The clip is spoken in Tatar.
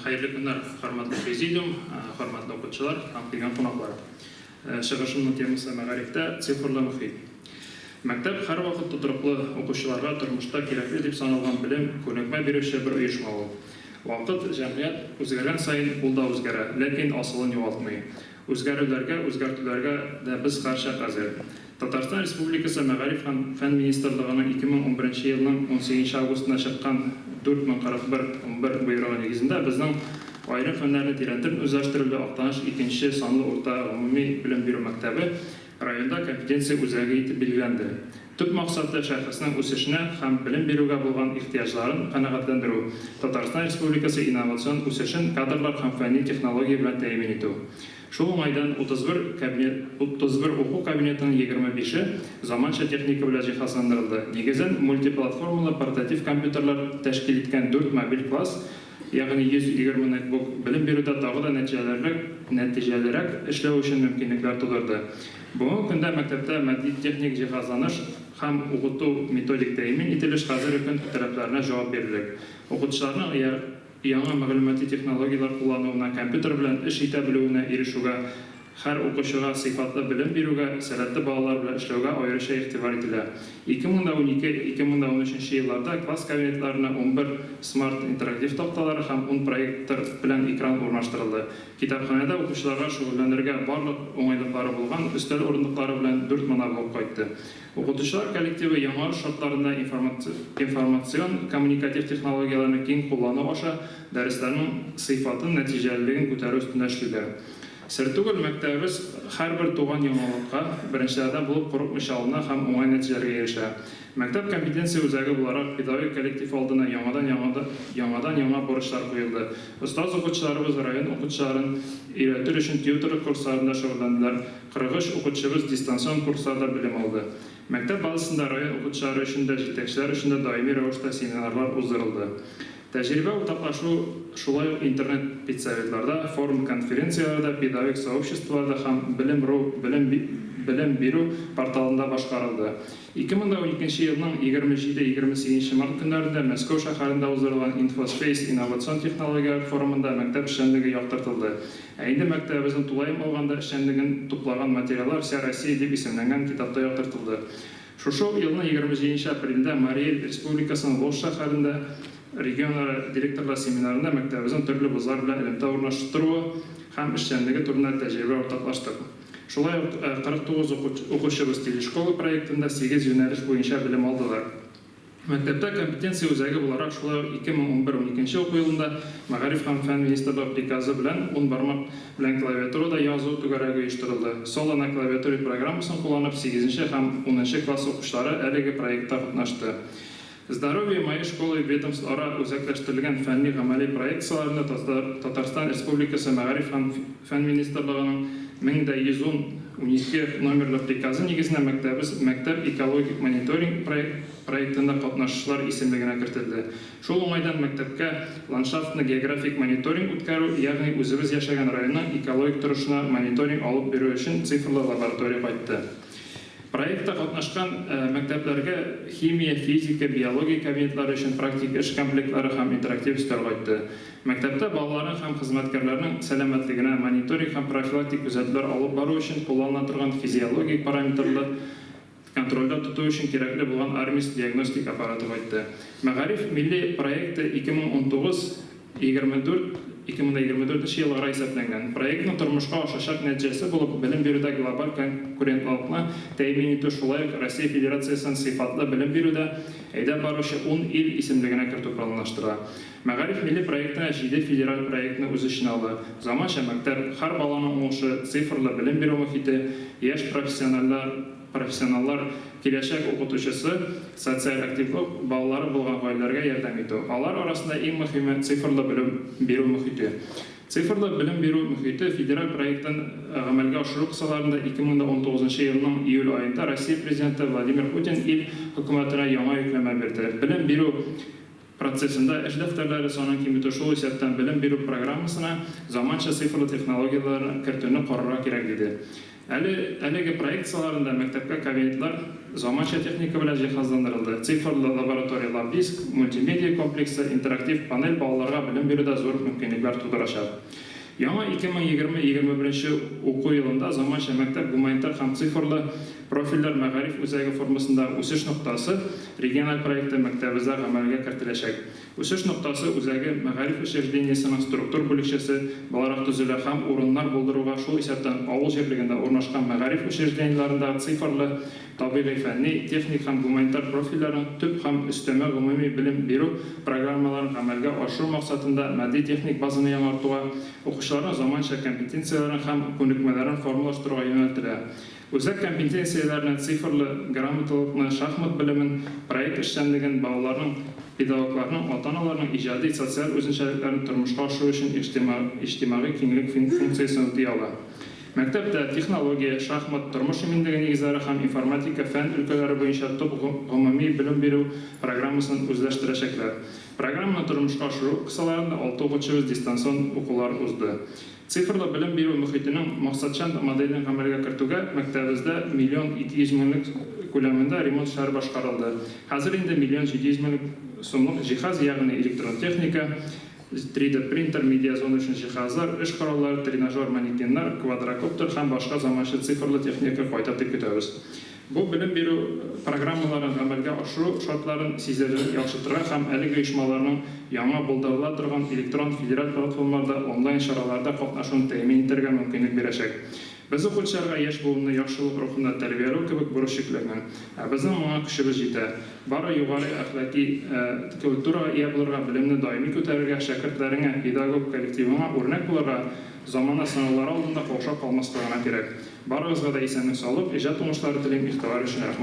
Hayırlı günler, hormatly prezidium, hormatly okutçular, kelgan qonaqlar. Чыгышымның темасы мәгарифтә цифрлы мөхит. Мәктәп һәр вакыт тотрыклы укучыларга тормышта кирәкле дип саналган белем күнекмә бирүче бер оешма ул. Вакыт, җәмгыять үзгәргән саен ул да үзгәрә, ләкин асылын югалтмый. Үзгәрүләргә, үзгәртүләргә дә без каршы хәзер. Татарстан Республикасы Мәгариф һәм фән министрлыгының 2011 елның 18 августында чыккан 4041 буйрыгы нигезендә безнең аерым фәннәрне тирәнтеп үзләштерүле Актаныш 2-нче санлы урта гомуми белем бирү мәктәбе районда компетенция үзәге итеп билгеләнде. Төп максаты шәхеснең үсешенә һәм белем бирүгә булган ихтыяҗларын канәгатьләндерү, Татарстан Республикасы инновацион үсешен кадрлар һәм фәнни технология белән тәэмин итү. Шул уңайдан 31 уку кабинетының 25-е заманча техника белән җиһазландырылды. Нигезен мультиплатформалы портатив компьютерлар тәшкил иткән 4 мобиль класс, ягъни 120 ноутбук белем бирүдә тагы да нәтиҗәлерәк эшләү өчен мөмкинлекләр тудырды. Бүгенге көндә мәктәптә матди техник җиһазланыш һәм укыту методик тәэмин ителеш хәзерге көн таләпләренә җавап бирелек. Укытучыларның яңа мәгълүмати технологиялар куллануына, компьютер белән эш итә белүенә ирешүгә, һәр укучыга сыйфатлы белем бирүгә, сәләтле балалар белән эшләүгә аеруча игътибар ителә. 2012-2013 елларда класс кабинетларына 11 смарт интерактив такталары һәм 10 проектор белән экран урнаштырылды. Китапханәдә укучыларга шөгыльләнергә барлык уңайлыклары булган өстәл урындыклары белән 4 монолог кайтты. Укытучылар коллективы яңа шартларында информацион коммуникатив технологияларны киң куллану аша дәресләрнең сыйфатын, нәтиҗәлелеген күтәрү үстендә эшлиләр. Сер түгел, мәктәбебез һәрбер туган яңалыкка беренчеләрдән булып курыкмыйча алына һәм уңай нәтиҗәләргә ирешә. Мәктәп компетенция үзәге буларак педагогик коллектив алдына яңа бурычлар куелды. Остаз укытучыларыбыз район укытучыларын өйрәтү өчен тьюторлык курсларында шөгыльләнделәр. 43 укытучыбыз дистанцион курсларда белем алды. Мәктәп базасында район укытучылары өчен дә, җитәкчеләр өчен дә даими рәвештә семинарлар уздырылды. Тәҗрибә уртаклашу шулай ук интернет-педсоветларда, форум-конференцияларда, педагогик сообществоларда һәм белем бирү порталында башкарылды. 2012 елның 27-28 март көннәрендә Мәскәү шәһәрендә уздырылган InfoSpace инновацион технологиялар форумында мәктәп эшчәнлеге яктыртылды. Инде мәктәбебезнең тулаем алганда эшчәнлеген туплаган материаллар Вся Россия дип исемләнгән китапта яктыртылды. Шушы елның 27 апрелендә Мария Республикасының Волжа шәһәрендә регионара директорлар семинарында мәктәбебезнең төрле вузлар белән элемтә урнаштыруы һәм эшчәнлеге турында тәҗрибә уртаклаштык. Шулай ук 49 укучыбыз телешкола проектында 8 юнәлеш буенча белем алдылар. Мәктәптә компетенция үзәге буларак шулай ук 2011-12 уку елында Мәгариф һәм фән министрлыгы приказы белән 10 бармак белән клавиатурада язу түгәрәге оештырылды. Солана клавиатура программасын кулланып 8 һәм 10 класс укучылары әлеге проектта катнашты. Здоровье моей школы ведомстволары үзәкләштерелгән фәнни-гамәли проекцияларында Татарстан Республикасы Мәгариф һәм фән министрлыгының 1112 номерлы приказы нигезендә мәктәп экологик мониторинг проектында катнашучылар исемлегенә кертелде. Шул уңайдан мәктәпкә ландшафтны-географик мониторинг үткәрү, ягъни үзебез яшәгән районның экологик торышына мониторинг алып бирү өчен цифрлы лаборатория кайтты. Проектта катнашкан мәктәпләргә химия, физика, биология кабинетлары өчен практик эш комплектлары һәм интерактив өстәл кайтты. Мәктәптә балаларның һәм хезмәткәрләрнең сәламәтлегенә мониторинг һәм профилактик күзәтүләр алып бару өчен кулланыла торган физиологик параметрлы контрольдә тоту өчен кирәкле булган Армис диагностик аппараты кайтты. Мәгариф милли проекты 2024 елларга исәпләнгән. Проектның тормышка ашачак нәтиҗәсе булып белем бирүдә глобаль конкурентлыкны тәэмин итү, шулай ук Россия Федерациясының сыйфатлы белем бирүдә әйдәп баручы 10 ил исемлегенә кертү планлаштыра. Мәгариф милли проектына 7 федераль проектны үз эченә алды. Заманча мәктәп, һәр баланың уңышы, цифрлы белем бирү мөхите, яшь профессионаллар, киләчәк укытучысы, социаль активлык балалары булган гаиләләргә ярдәм итү. Алар арасында иң мөһиме цифрлы белем бирү мөхите. Цифрлы белем бирү мөхите федераль проекттан гамәлгә ашыру кысаларында 2019 елның июль аенда Россия президенты Владимир Путин ил хөкүмәтенә яңа йөкләмә бирде. Белем бирү процессында эш дәфтәрләре санын киметү, шул исәптән белем бирү программасына заманча цифрлы технологияларны кертүне карарга кирәк диде. Әлеге проекцияларында мәктәпкә кабинетлар заманча техника белән җиһазландырылды. Цифрлы лабораториялар, диск, мультимедиа комплексы, интерактив панель балаларга белем бирүдә зур мөмкинлекләр тудырачак. Яңа 2020-2021 уку елында заманча мәктәп гуманитар һәм цифрлы профильләр мәгариф үзәге формасында үсеш ноктасы региональ проекты мәктәбебездә гамәлгә кертеләчәк. Үсеш ноктасы үзәге мәгариф учреждениесенең структур бүлекчәсе буларак төзелә һәм урыннар булдыруга шул исәптән авыл җирлегендә урнашкан мәгариф учреждениеларында цифрлы, табигый фәнни, техник һәм гуманитар профильләрнең төп һәм өстәмә гомуми белем бирү программаларын гамәлгә ашыру максатында матди техник базаны яңартуга, укучыларның заманча компетенцияларын һәм күнекмәләрен формалаштыруга юнәлтелә. Үзәк компетенцияләрне цифрлы грамоталыкны, шахмат белемен, проект эшчәнлеген, балаларның, педагогларның, ата-аналарның иҗади социаль үзенчәлекләрен тормышка ашыру өчен иҗтимагый киңлек функциясын үти ала. Мәктәптә технология, шахмат, тормыш иминлеге нигезләре һәм информатика фән өлкәләре буенча топ гомуми белем бирү программасын үзләштерәчәкләр. Программаны тормышка ашыру кысаларында 6 укучыбыз дистанцион укулар узды. Цифрлы белем бирү мөхитенең максатчан моделен гамәлгә кертүгә мәктәбебездә 1,2 миллион күләмендә ремонт эшләре башкарылды. Хәзер инде 1,7 миллион сумлык җиһаз, ягъни электрон техника, 3D принтер, медиазон өчен җиһазлар, эш кораллары, тренажер манекеннар, квадрокоптер һәм башка заманча цифрлы техника кайтып көтәбез. Бу белем бирү программаларын гамәлгә ашыру шартларын сизелерлек яхшыртырга һәм әлеге оешмаларның яңа булдырыла торган электрон федераль платформаларда онлайн чараларда катнашуын тәэмин итәргә мөмкинлек бирәчәк. Без укучыларга яшь буынны яхшылык рухында тәрбияләү кебек бурыч йөкләнгән. Безнең моңа көчебез җитә. Бары югары әхлаки культурага ия булырга, белемне даими күтәрергә, шәкертләреңә, педагог коллективыңа үрнәк булырга, замана сынаулары алдында каушап калмаслыгына кирәк. Барыгызга да исәнлек салып, иҗат уңышлары телим, игътибар өчен рәхмәт.